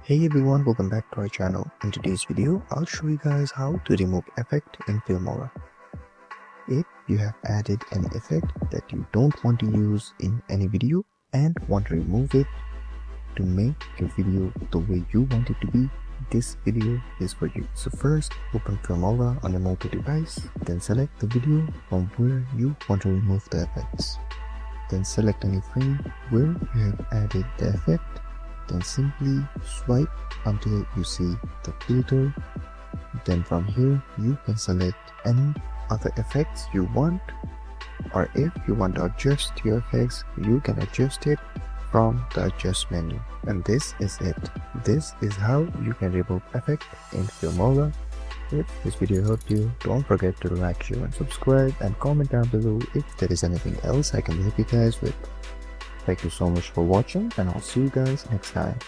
Hey everyone, welcome back to our channel. In today's video, I'll show you guys how to remove effect in Filmora. If you have added an effect that you don't want to use in any video and want to remove it to make your video the way you want it to be, this video is for you. So first, open Filmora on your mobile device, then select the video from where you want to remove the effects. Then select any frame where you have added the effect. Then simply swipe until you see the filter. Then from here you can select any other effects you want, or if you want to adjust your effects, you can adjust it from the adjust menu. And this is it. This is how you can remove effect in Filmora. If this video helped you, don't forget to like, share and subscribe, and comment down below if there is anything else I can help you guys with. Thank you so much for watching, and I'll see you guys next time.